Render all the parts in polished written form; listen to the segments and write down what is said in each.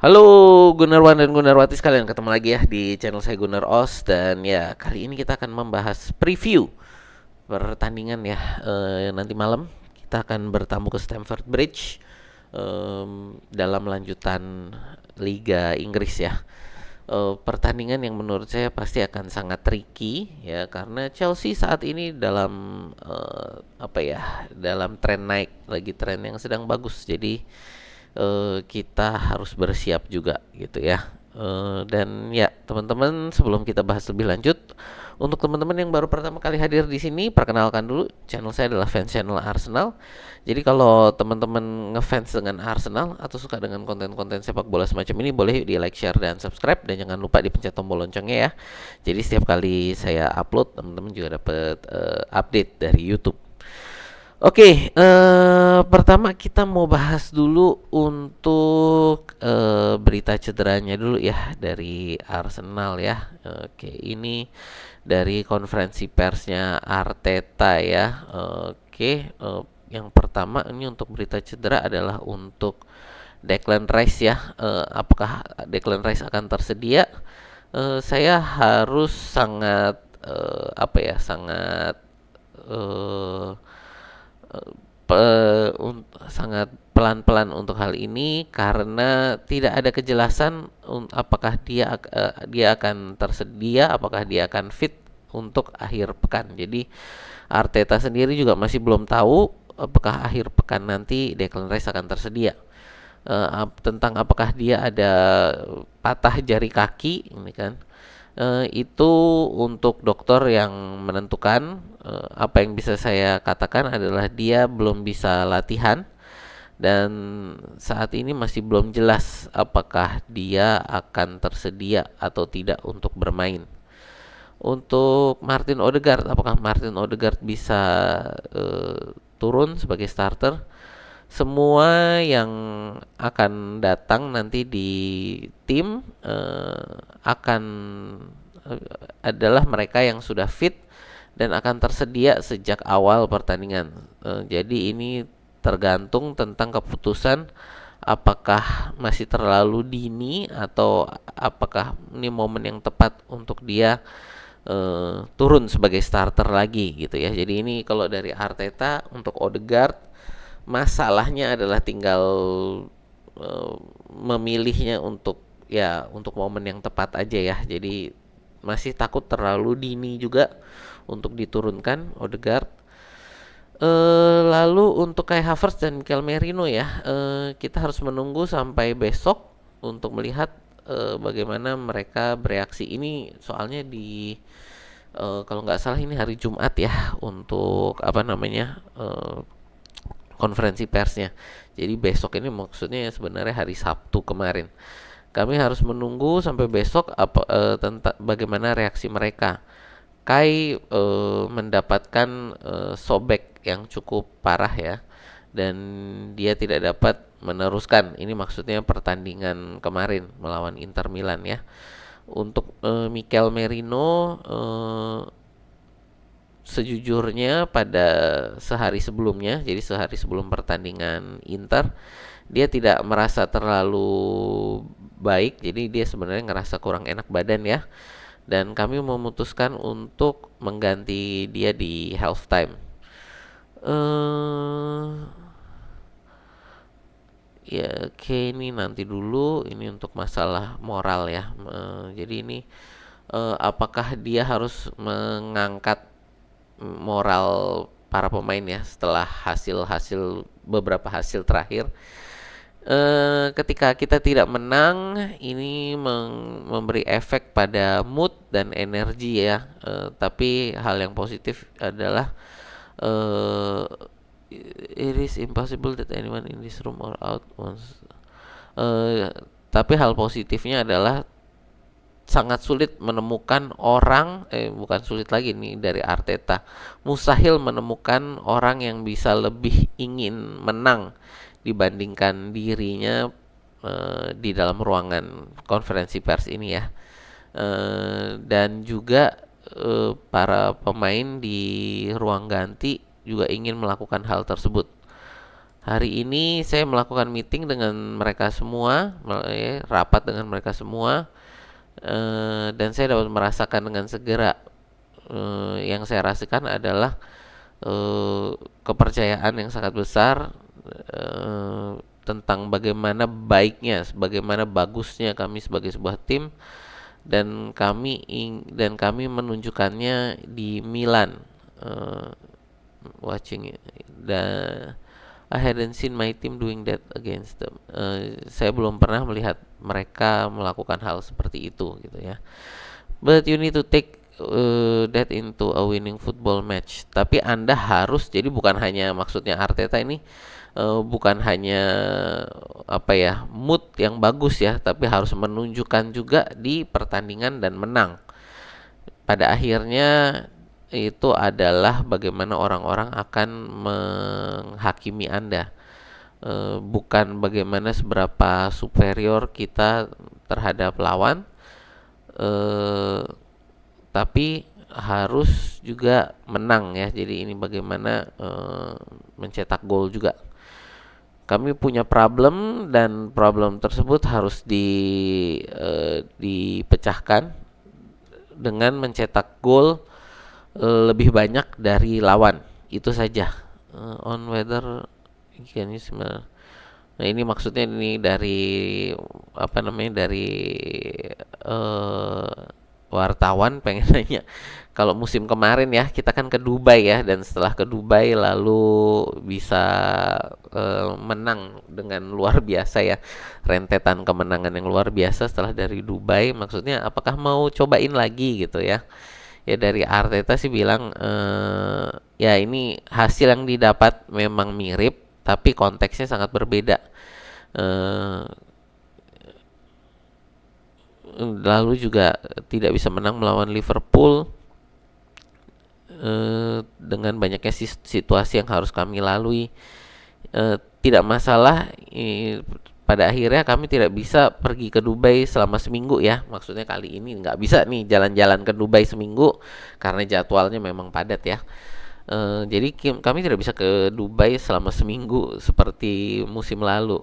Halo Gunarwan dan Gunarwati sekalian, ketemu lagi ya di channel saya Gunar Os. Dan ya, kali ini kita akan membahas preview pertandingan ya. Nanti malam kita akan bertamu ke Stamford Bridge dalam lanjutan Liga Inggris ya. Pertandingan yang menurut saya pasti akan sangat tricky ya, karena Chelsea saat ini dalam apa ya, dalam tren naik, lagi tren yang sedang bagus. Jadi kita harus bersiap juga gitu ya. Dan ya teman-teman, sebelum kita bahas lebih lanjut, untuk teman-teman yang baru pertama kali hadir di sini, perkenalkan dulu, channel saya adalah fans channel Arsenal. Jadi kalau teman-teman ngefans dengan Arsenal atau suka dengan konten-konten sepak bola semacam ini, boleh di like, share, dan subscribe, dan jangan lupa dipencet tombol loncengnya ya. Jadi setiap kali saya upload, teman-teman juga dapat update dari YouTube. Oke, pertama kita mau bahas dulu untuk berita cederanya dulu ya dari Arsenal ya. Oke, ini dari konferensi persnya Arteta ya. Oke, yang pertama ini untuk berita cedera adalah untuk Declan Rice ya. Apakah Declan Rice akan tersedia? Saya harus sangat apa ya, sangat eh, sangat pelan-pelan untuk hal ini karena tidak ada kejelasan apakah dia akan tersedia, apakah dia akan fit untuk akhir pekan. Jadi Arteta sendiri juga masih belum tahu apakah akhir pekan nanti Declan Rice akan tersedia. Tentang apakah dia ada patah jari kaki ini kan, itu untuk dokter yang menentukan. Apa yang bisa saya katakan adalah dia belum bisa latihan dan saat ini masih belum jelas apakah dia akan tersedia atau tidak untuk bermain. Untuk Martin Odegaard, apakah Martin Odegaard bisa turun sebagai starter? Semua yang akan datang nanti di tim akan adalah mereka yang sudah fit dan akan tersedia sejak awal pertandingan. Jadi ini tergantung tentang keputusan apakah masih terlalu dini atau apakah ini momen yang tepat untuk dia turun sebagai starter lagi gitu ya. Jadi ini kalau dari Arteta untuk Odegaard, masalahnya adalah tinggal memilihnya untuk ya untuk momen yang tepat aja ya. Jadi masih takut terlalu dini juga untuk diturunkan Odegaard. Lalu untuk Kai Havertz dan Mikel Merino ya, kita harus menunggu sampai besok untuk melihat bagaimana mereka bereaksi. Ini soalnya di kalau nggak salah ini hari Jumat ya untuk apa namanya konferensi persnya. Jadi besok ini maksudnya sebenarnya hari Sabtu kemarin. Kami harus menunggu sampai besok tentang bagaimana reaksi mereka. Kai mendapatkan sobek yang cukup parah ya, dan dia tidak dapat meneruskan. Ini maksudnya pertandingan kemarin melawan Inter Milan ya. Untuk Mikel Merino, sejujurnya pada sehari sebelumnya, jadi sehari sebelum pertandingan Inter, dia tidak merasa terlalu baik, jadi dia sebenarnya ngerasa kurang enak badan ya. Dan kami memutuskan untuk mengganti dia di halftime. Eh Ya, oke, ini nanti dulu. Ini untuk masalah moral ya. Jadi ini apakah dia harus mengangkat moral para pemain ya setelah beberapa hasil terakhir. Ketika kita tidak menang, ini memberi efek pada mood dan energi ya. Tapi hal yang positif adalah uh, it is impossible that anyone in this room or out wants. Uh, tapi hal positifnya adalah sangat sulit menemukan orang, bukan sulit lagi nih dari Arteta, mustahil menemukan orang yang bisa lebih ingin menang dibandingkan dirinya di dalam ruangan konferensi pers ini ya. Dan juga para pemain di ruang ganti juga ingin melakukan hal tersebut. Hari ini saya melakukan meeting dengan mereka semua, rapat dengan mereka semua, dan saya dapat merasakan dengan segera, yang saya rasakan adalah kepercayaan yang sangat besar, eh, tentang bagaimana baiknya, bagaimana bagusnya kami sebagai sebuah tim, dan kami menunjukkannya di Milan. eh, Watching it. I hadn't seen my team doing that against them. Saya belum pernah melihat mereka melakukan hal seperti itu gitu ya. But you need to take that into a winning football match. Tapi Anda harus, jadi bukan hanya, maksudnya Arteta ini bukan hanya apa ya, mood yang bagus ya, tapi harus menunjukkan juga di pertandingan dan menang. Pada akhirnya itu adalah bagaimana orang-orang akan menghakimi Anda. Bukan bagaimana seberapa superior kita terhadap lawan, eh, tapi harus juga menang ya. Jadi ini bagaimana mencetak gol juga. Kami punya problem, dan problem tersebut harus dipecahkan dengan mencetak gol lebih banyak dari lawan. Itu saja. On whether can you smell. Nah, ini maksudnya ini dari apa namanya, dari eh, wartawan pengen nanya, kalau musim kemarin ya kita kan ke Dubai ya, dan setelah ke Dubai lalu bisa menang dengan luar biasa ya, rentetan kemenangan yang luar biasa setelah dari Dubai. Maksudnya apakah mau cobain lagi gitu ya. Ya dari Arteta sih bilang, ya ini hasil yang didapat memang mirip, tapi konteksnya sangat berbeda. Eh, Lalu juga tidak bisa menang melawan Liverpool, dengan banyaknya situasi yang harus kami lalui. Tidak masalah, pada akhirnya kami tidak bisa pergi ke Dubai selama seminggu ya. Maksudnya kali ini nggak bisa nih jalan-jalan ke Dubai seminggu karena jadwalnya memang padat ya. Jadi kami tidak bisa ke Dubai selama seminggu seperti musim lalu.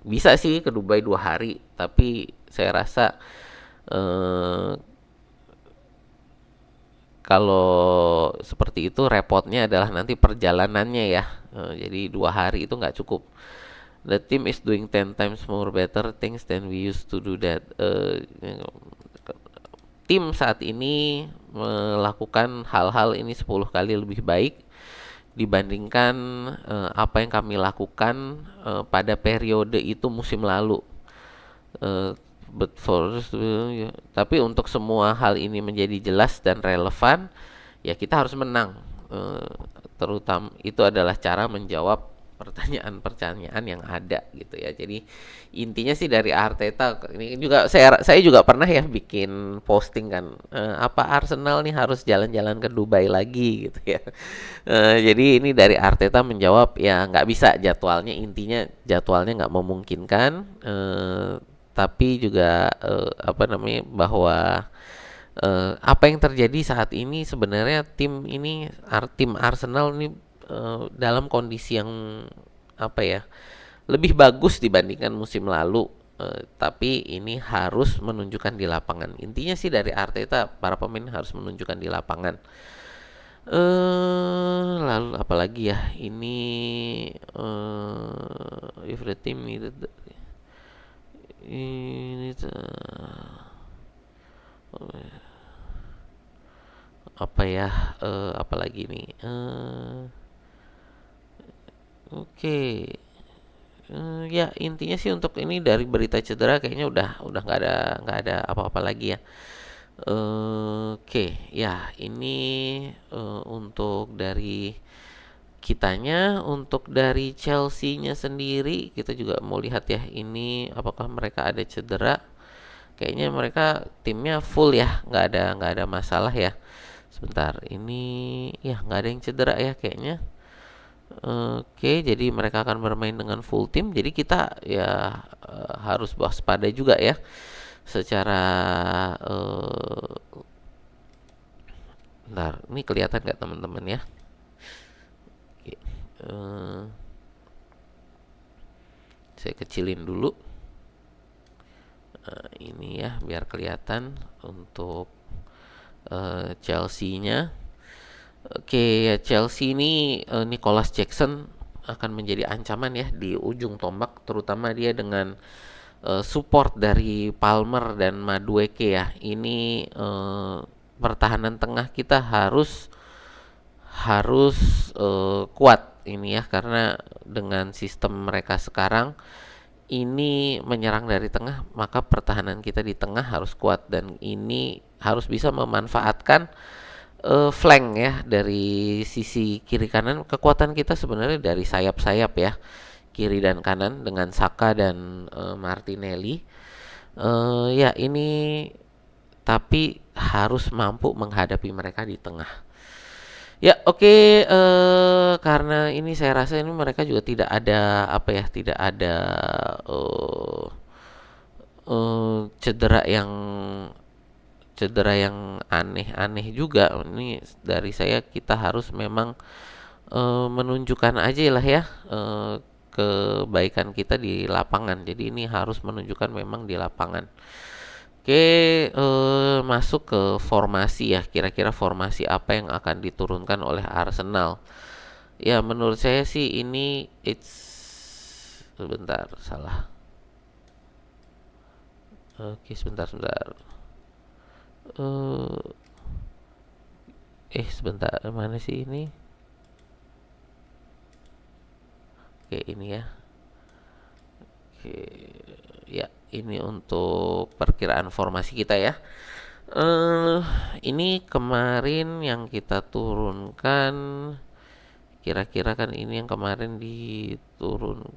Bisa sih ke Dubai 2 hari, tapi saya rasa eh, kalau seperti itu repotnya adalah nanti perjalanannya ya. Jadi 2 hari itu nggak cukup. The team is doing 10 times more better things than we used to do that. Tim saat ini melakukan hal-hal ini 10 kali lebih baik dibandingkan apa yang kami lakukan pada periode itu musim lalu. Eh, but for Tapi untuk semua hal ini menjadi jelas dan relevan, ya kita harus menang. Eh, Terutama itu adalah cara menjawab pertanyaan-pertanyaan yang ada gitu ya. Jadi intinya sih dari Arteta ini juga, saya juga pernah ya bikin posting kan, apa Arsenal nih harus jalan-jalan ke Dubai lagi gitu ya. Jadi ini dari Arteta menjawab ya nggak bisa, jadwalnya, intinya jadwalnya nggak memungkinkan. Tapi juga apa namanya, bahwa apa yang terjadi saat ini sebenarnya tim Arsenal ini dalam kondisi yang apa ya, lebih bagus dibandingkan musim lalu. Tapi ini harus menunjukkan di lapangan. Intinya sih dari Arteta, para pemain harus menunjukkan di lapangan. Lalu apalagi ya ini, if the team needed ini apa ya, apalagi nih, oke. Ya intinya sih untuk ini dari berita cedera kayaknya udah nggak ada apa-apa lagi ya. Oke, ya ini untuk dari kitanya. Untuk dari Chelsea-nya sendiri kita juga mau lihat ya, ini apakah mereka ada cedera. Kayaknya mereka timnya full ya, nggak ada masalah ya. Sebentar, ini ya nggak ada yang cedera ya kayaknya. Oke, jadi mereka akan bermain dengan full tim. Jadi kita ya harus waspada juga ya. Secara bentar, ini kelihatan nggak teman-teman ya? Oke, saya kecilin dulu. Ini ya biar kelihatan untuk Chelsea-nya. Oke, ya Chelsea ini Nicholas Jackson akan menjadi ancaman ya di ujung tombak, terutama dia dengan support dari Palmer dan Madueke ya. Ini pertahanan tengah kita harus harus kuat ini ya, karena dengan sistem mereka sekarang ini menyerang dari tengah, maka pertahanan kita di tengah harus kuat dan ini harus bisa memanfaatkan flank ya dari sisi kiri kanan. Kekuatan kita sebenarnya dari sayap-sayap ya, kiri dan kanan dengan Saka dan Martinelli. Ya ini tapi harus mampu menghadapi mereka di tengah. Ya oke, karena ini saya rasa ini mereka juga tidak ada apa ya, tidak ada eh cedera yang aneh-aneh juga. Ini dari saya kita harus memang menunjukkan aja lah ya kebaikan kita di lapangan. Jadi ini harus menunjukkan memang di lapangan. Oke, masuk ke formasi ya. Kira-kira formasi apa yang akan diturunkan oleh Arsenal? Ya, menurut saya sih ini sebentar, salah. Oke, sebentar. Eh, sebentar, mana sih ini? Oke, ini ya. Oke, ya, ini untuk perkiraan formasi kita ya. Eh, ini kemarin yang kita turunkan, kira-kira kan ini yang kemarin diturun,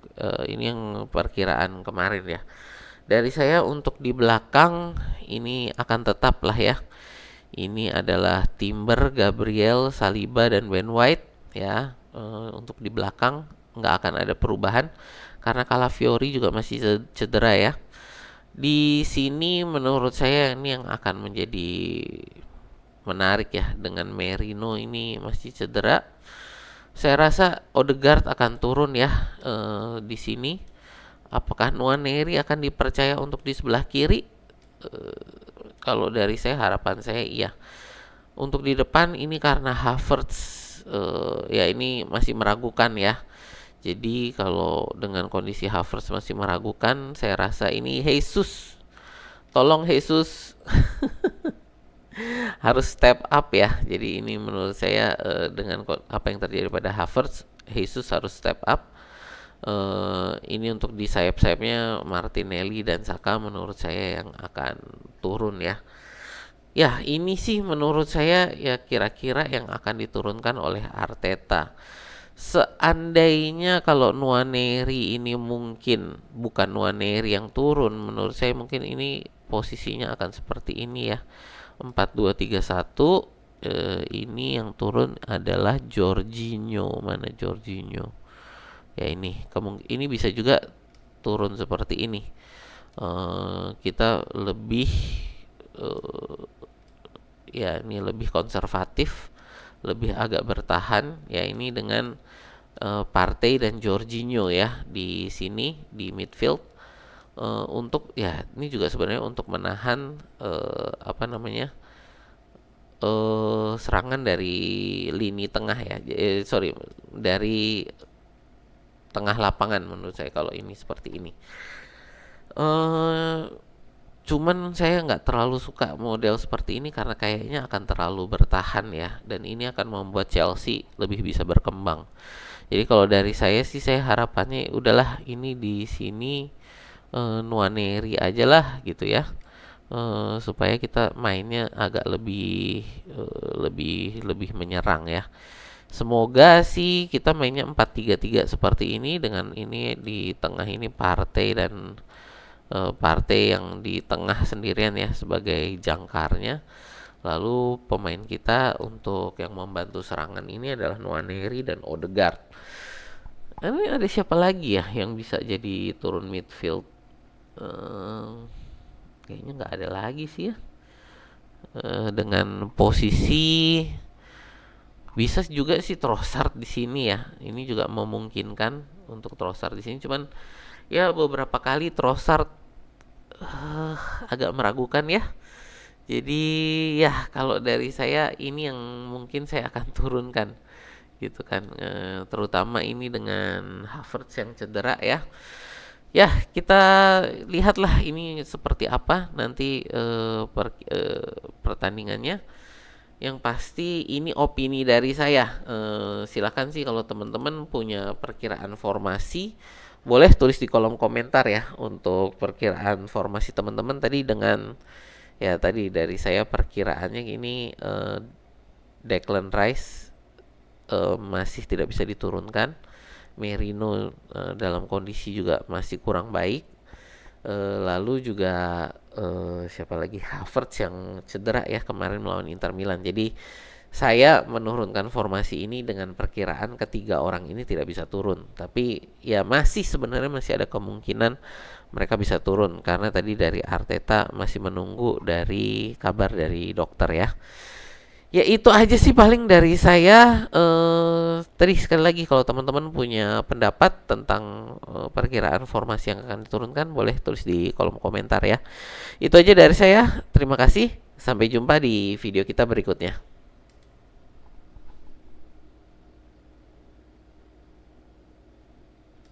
ini yang perkiraan kemarin ya. Dari saya untuk di belakang ini akan tetap lah ya. Ini adalah Timber, Gabriel, Saliba dan Ben White ya. Untuk di belakang nggak akan ada perubahan karena Calafiori juga masih cedera ya. Di sini menurut saya ini yang akan menjadi menarik ya, dengan Merino ini masih cedera. Saya rasa Odegaard akan turun ya di sini. Apakah Nwaneri akan dipercaya untuk di sebelah kiri? Kalau dari saya, harapan saya iya. Untuk di depan ini karena Havertz ya ini masih meragukan ya. Jadi kalau dengan kondisi Havertz masih meragukan, saya rasa ini Jesus. Tolong Jesus harus step up ya. Jadi ini menurut saya dengan apa yang terjadi pada Havertz, Jesus harus step up. Ini untuk di sayap-sayapnya Martinelli dan Saka menurut saya yang akan turun ya. Ya, ini sih menurut saya ya kira-kira yang akan diturunkan oleh Arteta. Seandainya kalau Nwaneri ini mungkin bukan Nwaneri yang turun, menurut saya mungkin ini posisinya akan seperti ini ya. 4-2-3-1. Ini yang turun adalah Jorginho. Mana Jorginho? Ya ini bisa juga turun seperti ini. Kita lebih ya ini lebih konservatif, lebih agak bertahan ya ini dengan Partey dan Jorginho ya di sini di midfield, untuk ya ini juga sebenarnya untuk menahan apa namanya serangan dari lini tengah ya, sorry, dari tengah lapangan menurut saya kalau ini seperti ini. eh Cuman saya nggak terlalu suka model seperti ini karena kayaknya akan terlalu bertahan ya, dan ini akan membuat Chelsea lebih bisa berkembang. Jadi kalau dari saya sih, saya harapannya udahlah ini di sini Nwaneri aja lah gitu ya. Supaya kita mainnya agak lebih menyerang ya. Semoga sih kita mainnya 4-3-3 seperti ini, dengan ini di tengah ini Partey dan Partey yang di tengah sendirian ya sebagai jangkarnya. Lalu pemain kita untuk yang membantu serangan ini adalah Nwaneri dan Odegaard. Ini ada siapa lagi ya yang bisa jadi turun midfield? Eh, Kayaknya nggak ada lagi sih ya. Dengan posisi bisa juga sih Trossard di sini ya. Ini juga memungkinkan untuk Trossard di sini. Cuman ya beberapa kali Trossard eh, agak meragukan ya. Jadi ya kalau dari saya ini yang mungkin saya akan turunkan gitu kan. Terutama ini dengan Havertz yang cedera ya. Ya, kita lihatlah ini seperti apa nanti pertandingannya. Yang pasti ini opini dari saya. Silakan sih kalau teman-teman punya perkiraan formasi, boleh tulis di kolom komentar ya untuk perkiraan formasi teman-teman tadi dengan ya tadi dari saya perkiraannya ini Declan Rice masih tidak bisa diturunkan. Merino dalam kondisi juga masih kurang baik. Lalu juga siapa lagi, Havertz yang cedera ya kemarin melawan Inter Milan. Jadi saya menurunkan formasi ini dengan perkiraan ketiga orang ini tidak bisa turun. Tapi ya masih sebenarnya masih ada kemungkinan mereka bisa turun karena tadi dari Arteta masih menunggu dari kabar dari dokter ya. Ya itu aja sih paling dari saya. Tadi sekali lagi kalau teman-teman punya pendapat tentang perkiraan formasi yang akan diturunkan, boleh tulis di kolom komentar ya. Itu aja dari saya. Terima kasih. Sampai jumpa di video kita berikutnya.